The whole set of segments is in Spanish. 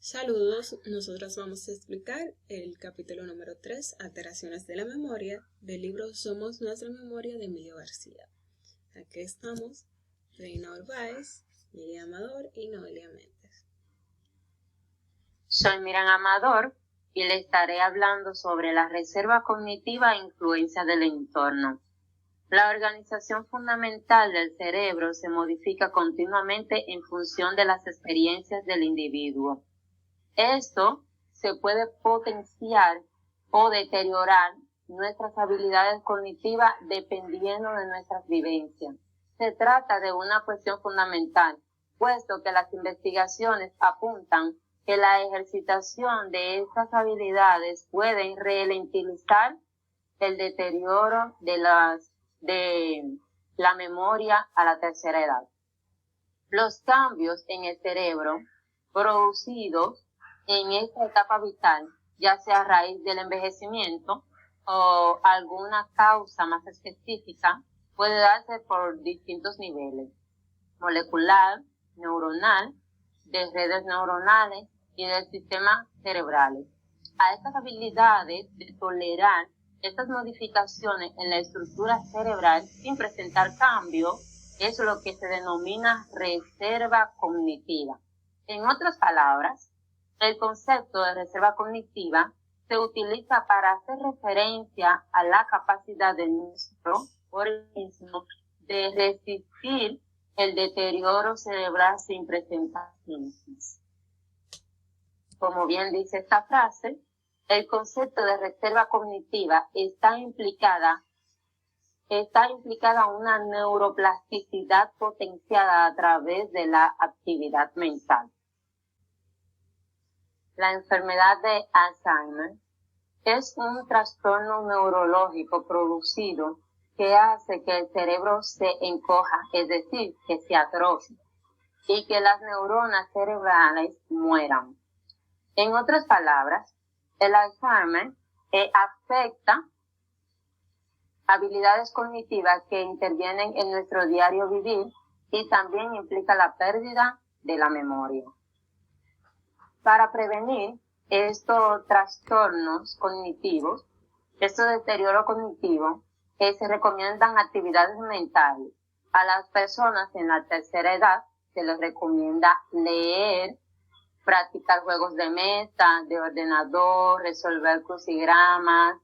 Saludos, nosotros vamos a explicar el capítulo número 3, Alteraciones de la memoria, del libro Somos Nuestra Memoria de Emilio García. Aquí estamos, Reina Orbaez, Miriam Amador y Noelia Méndez. Soy Miriam Amador y le estaré hablando sobre la reserva cognitiva e influencia del entorno. La organización fundamental del cerebro se modifica continuamente en función de las experiencias del individuo. Esto se puede potenciar o deteriorar nuestras habilidades cognitivas dependiendo de nuestras vivencias. Se trata de una cuestión fundamental, puesto que las investigaciones apuntan que la ejercitación de estas habilidades puede ralentizar el deterioro de la memoria a la tercera edad. Los cambios en el cerebro producidos en esta etapa vital, ya sea a raíz del envejecimiento o alguna causa más específica, puede darse por distintos niveles: molecular, neuronal, de redes neuronales y del sistema cerebrales. A estas habilidades de tolerar estas modificaciones en la estructura cerebral sin presentar cambio es lo que se denomina reserva cognitiva. En otras palabras, el concepto de reserva cognitiva se utiliza para hacer referencia a la capacidad de nuestro organismo de resistir el deterioro cerebral sin presentar síntomas. Como bien dice esta frase, el concepto de reserva cognitiva está implicada una neuroplasticidad potenciada a través de la actividad mental. La enfermedad de Alzheimer es un trastorno neurológico producido que hace que el cerebro se encoja, es decir, que se atrofie, y que las neuronas cerebrales mueran. En otras palabras, el Alzheimer afecta habilidades cognitivas que intervienen en nuestro diario vivir y también implica la pérdida de la memoria. Para prevenir estos trastornos cognitivos, estos deterioros cognitivos, se recomiendan actividades mentales. A las personas en la tercera edad se les recomienda leer, practicar juegos de mesa, de ordenador, resolver crucigramas,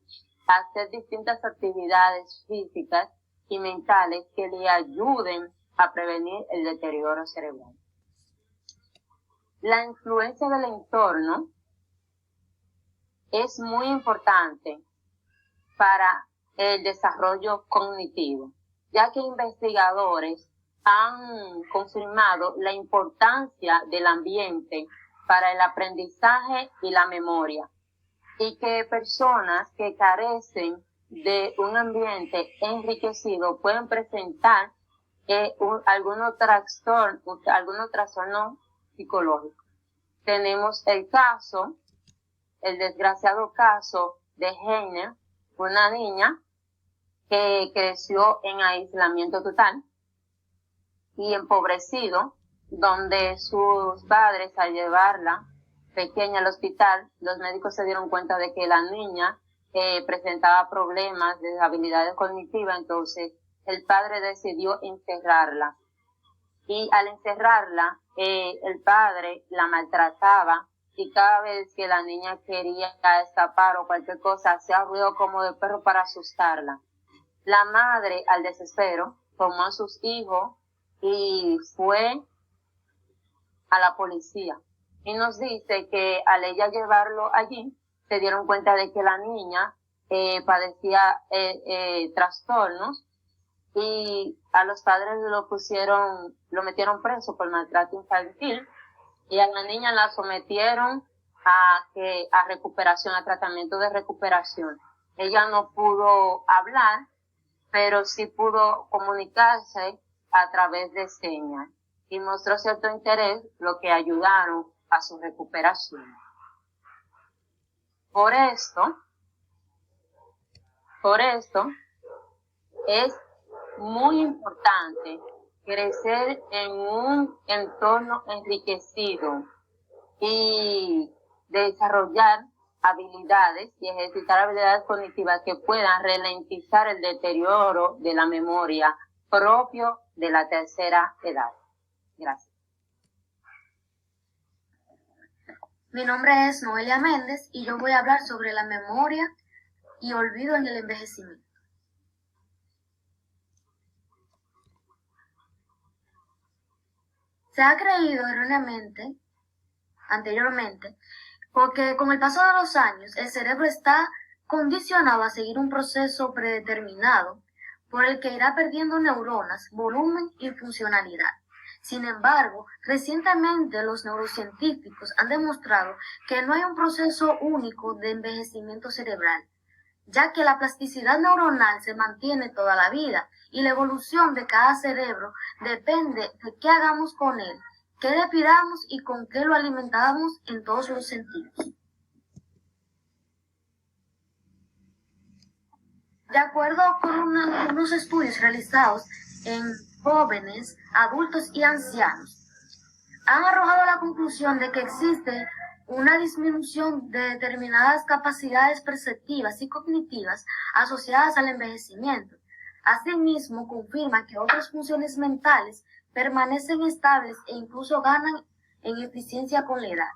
hacer distintas actividades físicas y mentales que le ayuden a prevenir el deterioro cerebral. La influencia del entorno es muy importante para el desarrollo cognitivo, ya que investigadores han confirmado la importancia del ambiente para el aprendizaje y la memoria, y que personas que carecen de un ambiente enriquecido pueden presentar algunos trastornos psicológicos. Tenemos el desgraciado caso de Heiner, una niña que creció en aislamiento total y empobrecido, donde sus padres, al llevarla pequeña al hospital, los médicos se dieron cuenta de que la niña presentaba problemas de habilidades cognitivas. Entonces el padre decidió encerrarla, y al encerrarla el padre la maltrataba, y cada vez que la niña quería escapar o cualquier cosa hacía ruido como de perro para asustarla. La madre, al desespero, tomó a sus hijos y fue a la policía, y nos dice que al ella llevarlo allí se dieron cuenta de que la niña padecía trastornos, y a los padres lo metieron preso por maltrato infantil, y a la niña la sometieron a recuperación, a tratamiento de recuperación. Ella no pudo hablar, pero sí pudo comunicarse a través de señas, y mostró cierto interés, lo que ayudaron a su recuperación. Por esto es muy importante crecer en un entorno enriquecido y desarrollar habilidades y ejercitar habilidades cognitivas que puedan ralentizar el deterioro de la memoria propio de la tercera edad. Gracias. Mi nombre es Noelia Méndez y yo voy a hablar sobre la memoria y olvido en el envejecimiento. Se ha creído erróneamente, anteriormente, porque con el paso de los años el cerebro está condicionado a seguir un proceso predeterminado por el que irá perdiendo neuronas, volumen y funcionalidad. Sin embargo, recientemente los neurocientíficos han demostrado que no hay un proceso único de envejecimiento cerebral, ya que la plasticidad neuronal se mantiene toda la vida y la evolución de cada cerebro depende de qué hagamos con él, qué le pidamos y con qué lo alimentamos en todos los sentidos. De acuerdo con unos estudios realizados en jóvenes, adultos y ancianos, han arrojado la conclusión de que existe una disminución de determinadas capacidades perceptivas y cognitivas asociadas al envejecimiento. Asimismo, confirma que otras funciones mentales permanecen estables e incluso ganan en eficiencia con la edad.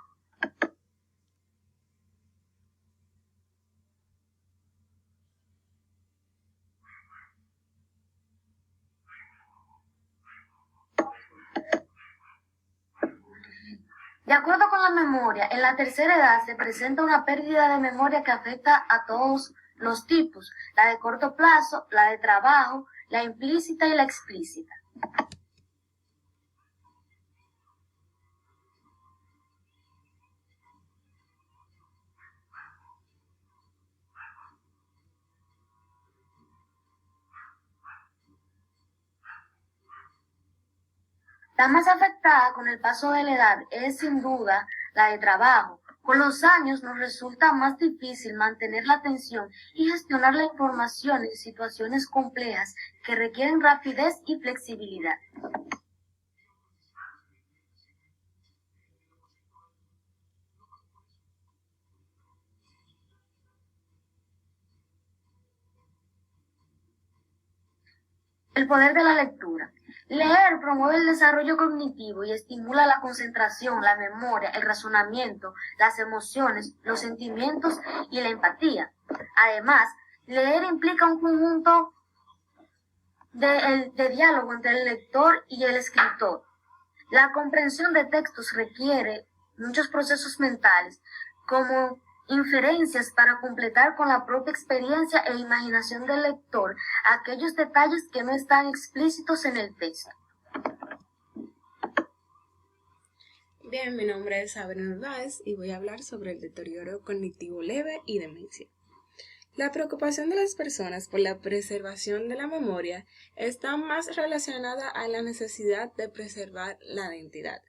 De acuerdo con la memoria, en la tercera edad se presenta una pérdida de memoria que afecta a todos los tipos, la de corto plazo, la de trabajo, la implícita y la explícita. La más afectada con el paso de la edad es sin duda la de trabajo. Con los años nos resulta más difícil mantener la atención y gestionar la información en situaciones complejas que requieren rapidez y flexibilidad. El poder de la lectura. Leer promueve el desarrollo cognitivo y estimula la concentración, la memoria, el razonamiento, las emociones, los sentimientos y la empatía. Además, leer implica un conjunto de diálogo entre el lector y el escritor. La comprensión de textos requiere muchos procesos mentales, como inferencias para completar con la propia experiencia e imaginación del lector aquellos detalles que no están explícitos en el texto. Bien, mi nombre es Sabrina Narváez y voy a hablar sobre el deterioro cognitivo leve y demencia. La preocupación de las personas por la preservación de la memoria está más relacionada a la necesidad de preservar la identidad.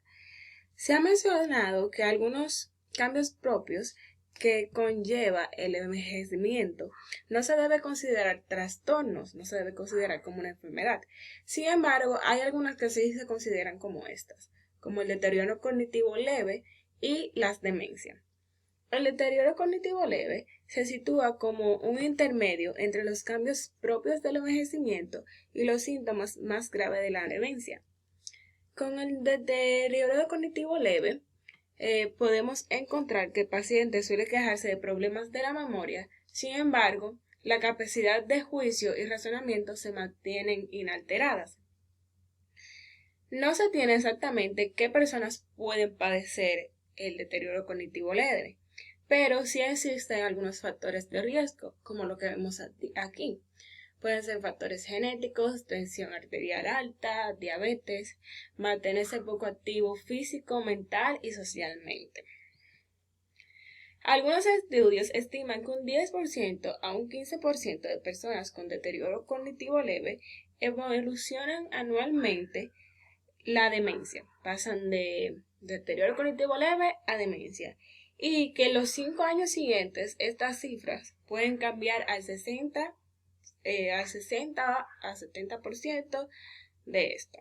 Se ha mencionado que algunos cambios propios que conlleva el envejecimiento no se debe considerar trastornos, no se debe considerar como una enfermedad. Sin embargo, hay algunas que sí se consideran como estas, como el deterioro cognitivo leve y las demencias. El deterioro cognitivo leve se sitúa como un intermedio entre los cambios propios del envejecimiento y los síntomas más graves de la demencia. Con el deterioro cognitivo leve, podemos encontrar que el paciente suele quejarse de problemas de la memoria, sin embargo, la capacidad de juicio y razonamiento se mantienen inalteradas. No se tiene exactamente qué personas pueden padecer el deterioro cognitivo leve, pero sí existen algunos factores de riesgo, como lo que vemos aquí. Pueden ser factores genéticos, tensión arterial alta, diabetes, mantenerse poco activo físico, mental y socialmente. Algunos estudios estiman que un 10% a un 15% de personas con deterioro cognitivo leve evolucionan anualmente la demencia, pasan de deterioro cognitivo leve a demencia, y que en los 5 años siguientes estas cifras pueden cambiar al 60 a 70% de esto.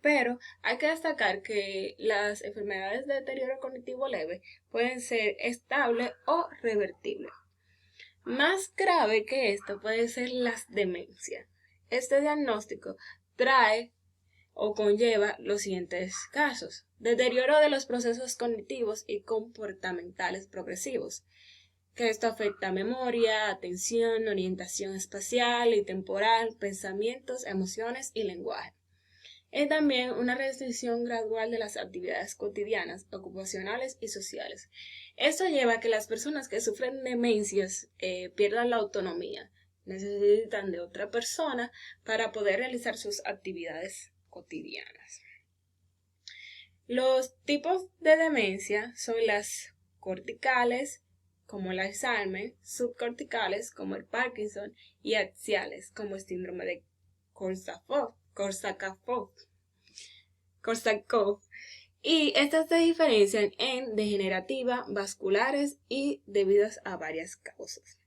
Pero hay que destacar que las enfermedades de deterioro cognitivo leve pueden ser estables o revertibles. Más grave que esto puede ser las demencias. Este diagnóstico trae o conlleva los siguientes casos: deterioro de los procesos cognitivos y comportamentales progresivos, que esto afecta a memoria, atención, orientación espacial y temporal, pensamientos, emociones y lenguaje. Y también una restricción gradual de las actividades cotidianas, ocupacionales y sociales. Esto lleva a que las personas que sufren demencias pierdan la autonomía, necesitan de otra persona para poder realizar sus actividades cotidianas. Los tipos de demencia son las corticales, como el Alzheimer, subcorticales, como el Parkinson, y axiales, como el síndrome de Korsakoff. Y estas se diferencian en degenerativa, vasculares y debidas a varias causas.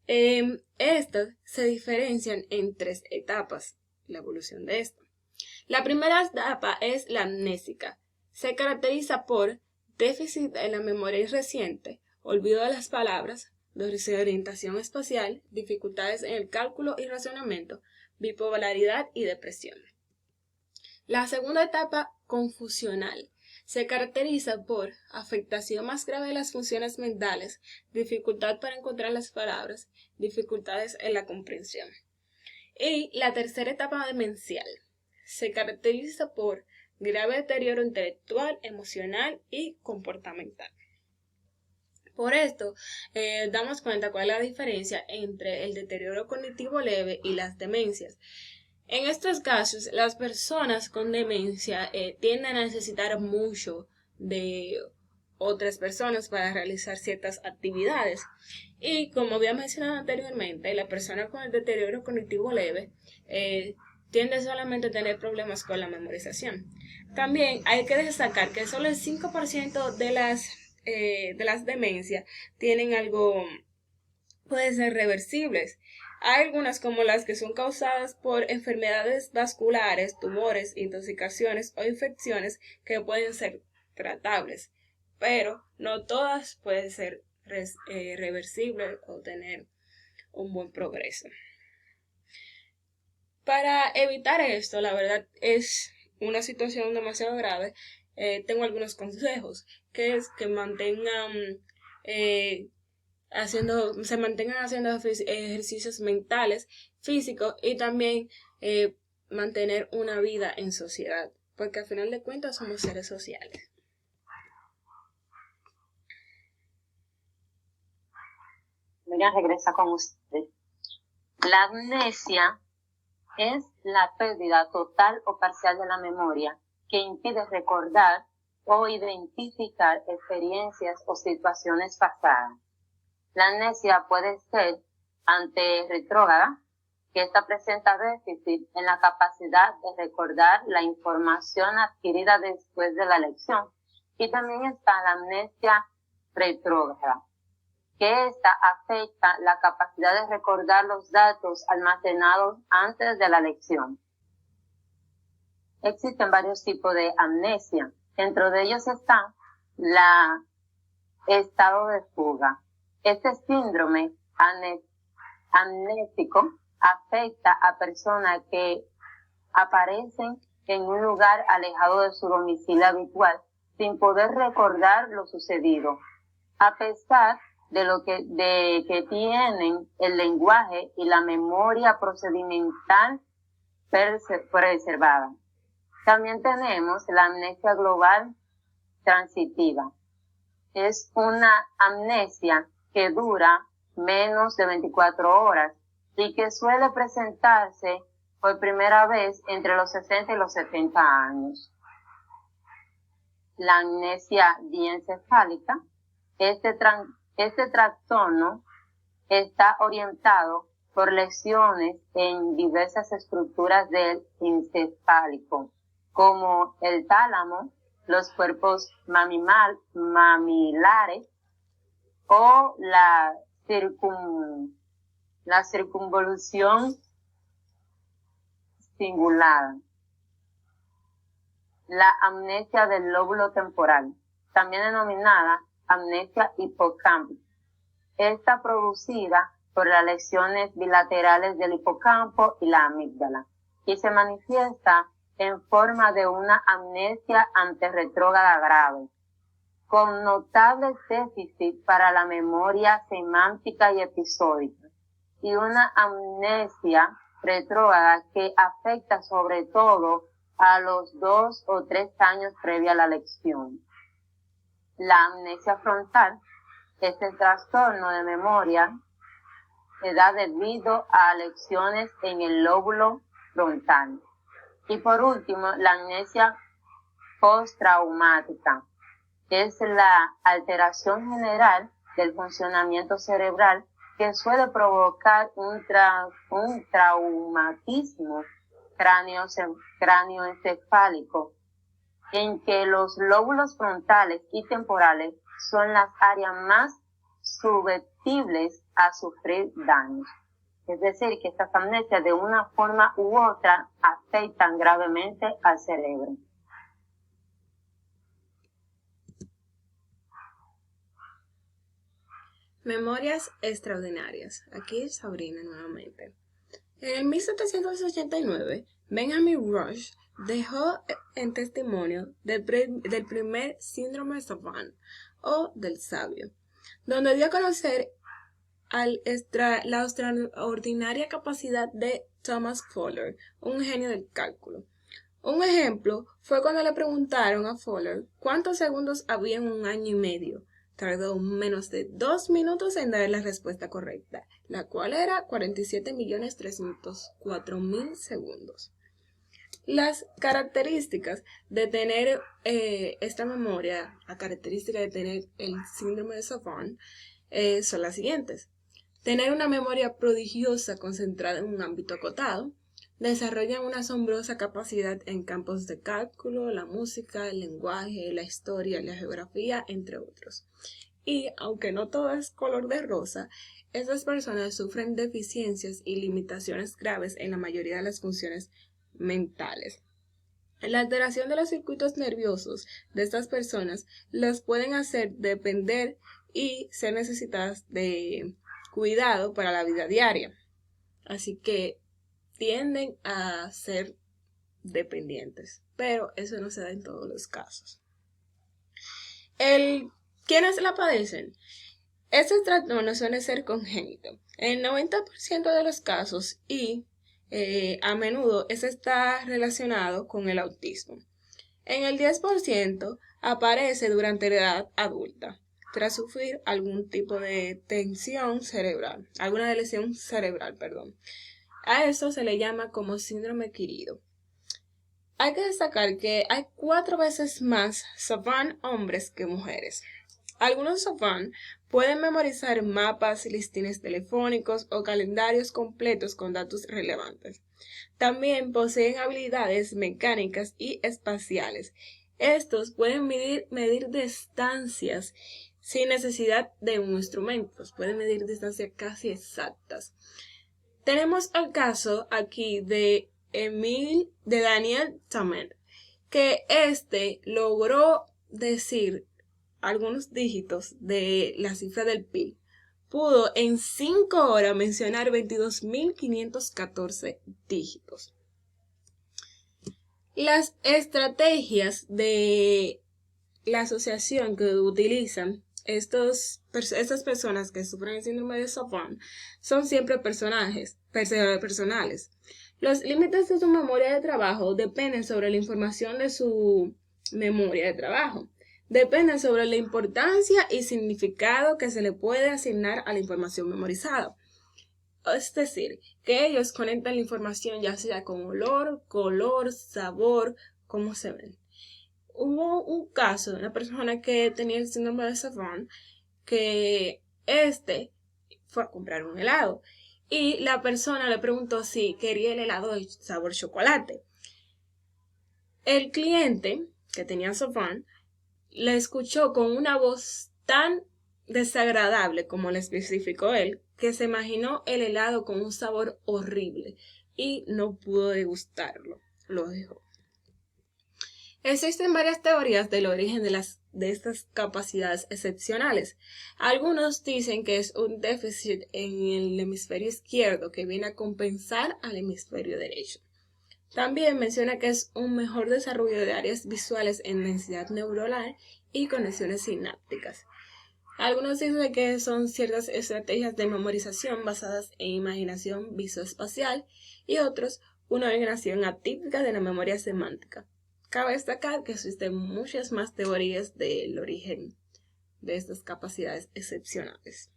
Estas se diferencian en 3 etapas, la evolución de esto. La primera etapa es la amnésica. Se caracteriza por déficit en la memoria reciente, olvido de las palabras, desorientación espacial, dificultades en el cálculo y razonamiento, bipolaridad y depresión. La segunda etapa, confusional, se caracteriza por afectación más grave de las funciones mentales, dificultad para encontrar las palabras, dificultades en la comprensión. Y la tercera etapa, demencial, se caracteriza por grave deterioro intelectual, emocional y comportamental. Por esto, damos cuenta cuál es la diferencia entre el deterioro cognitivo leve y las demencias. En estos casos, las personas con demencia tienden a necesitar mucho de otras personas para realizar ciertas actividades. Y como había mencionado anteriormente, la persona con el deterioro cognitivo leve tiende solamente a tener problemas con la memorización. También hay que destacar que solo el 5% de las demencias tienen algo, pueden ser reversibles. Hay algunas, como las que son causadas por enfermedades vasculares, tumores, intoxicaciones o infecciones, que pueden ser tratables, pero no todas pueden ser reversibles o tener un buen progreso. Para evitar esto, la verdad es una situación demasiado grave. Tengo algunos consejos, que es que se mantengan haciendo ejercicios mentales, físicos, y también mantener una vida en sociedad, porque al final de cuentas somos seres sociales. Miriam regresa con usted. La amnesia es la pérdida total o parcial de la memoria que impide recordar o identificar experiencias o situaciones pasadas. La amnesia puede ser anterretrógrada, que esta presenta déficit en la capacidad de recordar la información adquirida después de la lección. Y también está la amnesia retrógrada, que esta afecta la capacidad de recordar los datos almacenados antes de la lección. Existen varios tipos de amnesia. Dentro de ellos está la estado de fuga. Este síndrome amnésico afecta a personas que aparecen en un lugar alejado de su domicilio habitual sin poder recordar lo sucedido, a pesar de que tienen el lenguaje y la memoria procedimental preservada. También tenemos la amnesia global transitiva. Es una amnesia que dura menos de 24 horas y que suele presentarse por primera vez entre los 60 y los 70 años. La amnesia diencefálica, este trastorno está orientado por lesiones en diversas estructuras del encefálico, como el tálamo, los cuerpos mamilares o la circunvolución cingulada. la amnesia del lóbulo temporal, también denominada amnesia hipocámpica. Está producida por las lesiones bilaterales del hipocampo y la amígdala y se manifiesta en forma de una amnesia anterretrógrada grave, con notables déficits para la memoria semántica y episódica, y una amnesia retrógrada que afecta sobre todo a los 2 o 3 años previa a la lección. La amnesia frontal es el trastorno de memoria que da debido a lesiones en el lóbulo frontal. Y por último, la amnesia postraumática, que es la alteración general del funcionamiento cerebral que suele provocar un traumatismo cráneoencefálico, en que los lóbulos frontales y temporales son las áreas más susceptibles a sufrir daños. Es decir, que estas amnesias de una forma u otra afectan gravemente al cerebro. Memorias extraordinarias. Aquí Sabrina nuevamente. En el 1789, Benjamin Rush dejó en testimonio del primer síndrome de Savant o del sabio, donde dio a conocer la extraordinaria capacidad de Thomas Fuller, un genio del cálculo. Un ejemplo fue cuando le preguntaron a Fuller cuántos segundos había en un año y medio. Tardó menos de 2 minutos en dar la respuesta correcta, la cual era 47.304.000 segundos. Las características de tener esta memoria, la característica de tener el síndrome de Savant son las siguientes. Tener una memoria prodigiosa concentrada en un ámbito acotado, desarrollan una asombrosa capacidad en campos de cálculo, la música, el lenguaje, la historia, la geografía, entre otros. Y, aunque no todo es color de rosa, estas personas sufren deficiencias y limitaciones graves en la mayoría de las funciones mentales. La alteración de los circuitos nerviosos de estas personas las pueden hacer depender y ser necesitadas de cuidado para la vida diaria. Así que tienden a ser dependientes, pero eso no se da en todos los casos. ¿Quiénes la padecen? Este trastorno suele ser congénito en el 90% de los casos y a menudo está relacionado con el autismo. En el 10% aparece durante la edad adulta, tras sufrir algún tipo de tensión cerebral, alguna lesión cerebral, A esto se le llama como síndrome adquirido. Hay que destacar que hay 4 veces más Savant hombres que mujeres. Algunos Savant pueden memorizar mapas, listines telefónicos o calendarios completos con datos relevantes. También poseen habilidades mecánicas y espaciales. Estos pueden medir distancias sin necesidad de un instrumento. Pueden medir distancias casi exactas. Tenemos el caso aquí de Daniel Tammet, que logró decir algunos dígitos de la cifra del pi. Pudo en 5 horas mencionar 22.514 dígitos. Las estrategias de la asociación que utilizan estas personas que sufren el síndrome de Savant son siempre personales. Los límites de su memoria de trabajo dependen sobre la información de su memoria de trabajo. Dependen sobre la importancia y significado que se le puede asignar a la información memorizada. Es decir, que ellos conectan la información ya sea con olor, color, sabor, cómo se ven. Hubo un caso de una persona que tenía el síndrome de Savant que fue a comprar un helado y la persona le preguntó si quería el helado de sabor chocolate. El cliente que tenía Savant le escuchó con una voz tan desagradable como le especificó él, que se imaginó el helado con un sabor horrible y no pudo degustarlo, lo dejó. Existen varias teorías del origen de estas capacidades excepcionales. Algunos dicen que es un déficit en el hemisferio izquierdo que viene a compensar al hemisferio derecho. También menciona que es un mejor desarrollo de áreas visuales en densidad neuronal y conexiones sinápticas. Algunos dicen que son ciertas estrategias de memorización basadas en imaginación visoespacial y otros una organización atípica de la memoria semántica. Cabe destacar que existen muchas más teorías del origen de estas capacidades excepcionales.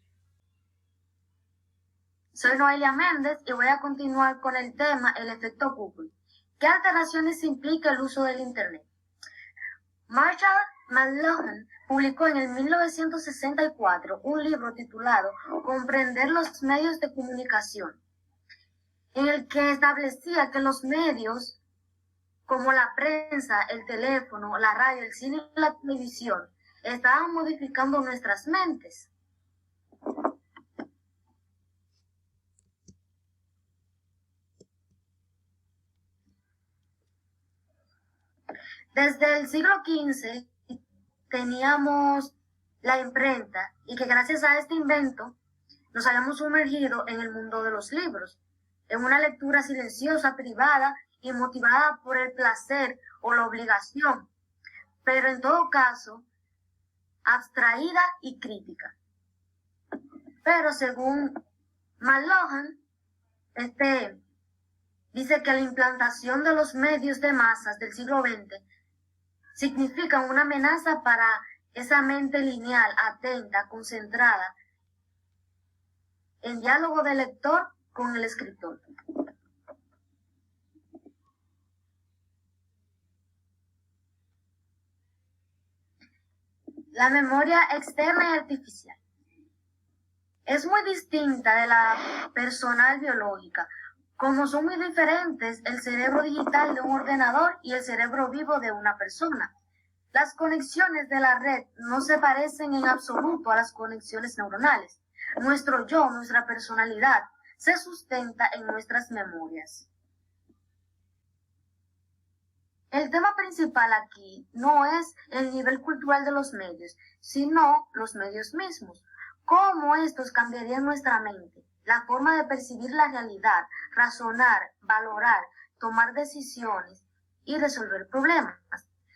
Soy Noelia Méndez y voy a continuar con el tema el efecto Google. ¿Qué alteraciones implica el uso del Internet? Marshall McLuhan publicó en el 1964 un libro titulado Comprender los medios de comunicación, en el que establecía que los medios como la prensa, el teléfono, la radio, el cine y la televisión estaban modificando nuestras mentes. Desde el siglo XV teníamos la imprenta y que gracias a este invento nos habíamos sumergido en el mundo de los libros, en una lectura silenciosa, privada y motivada por el placer o la obligación, pero en todo caso abstraída y crítica. Pero según McLuhan, dice que la implantación de los medios de masas del siglo XX significa una amenaza para esa mente lineal, atenta, concentrada, en diálogo del lector con el escritor. La memoria externa y artificial es muy distinta de la personal biológica, como son muy diferentes el cerebro digital de un ordenador y el cerebro vivo de una persona. Las conexiones de la red no se parecen en absoluto a las conexiones neuronales. Nuestro yo, nuestra personalidad, se sustenta en nuestras memorias. El tema principal aquí no es el nivel cultural de los medios, sino los medios mismos. Cómo estos cambiarían nuestra mente, la forma de percibir la realidad, razonar, valorar, tomar decisiones y resolver problemas.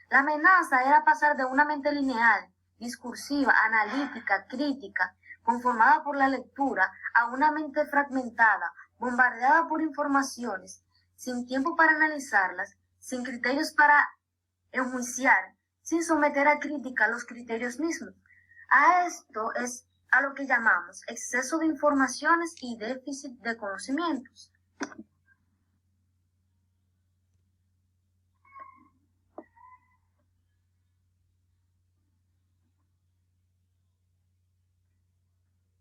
La amenaza era pasar de una mente lineal, discursiva, analítica, crítica, conformada por la lectura, a una mente fragmentada, bombardeada por informaciones, sin tiempo para analizarlas, sin criterios para enjuiciar, sin someter a crítica los criterios mismos. A esto es a lo que llamamos exceso de informaciones y déficit de conocimientos.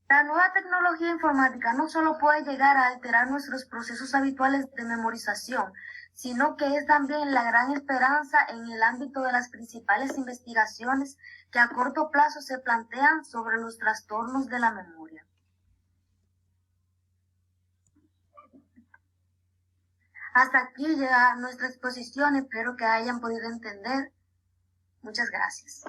La nueva tecnología informática no solo puede llegar a alterar nuestros procesos habituales de memorización, sino que es también la gran esperanza en el ámbito de las principales investigaciones que a corto plazo se plantean sobre los trastornos de la memoria. Hasta aquí llega nuestra exposición, espero que hayan podido entender. Muchas gracias.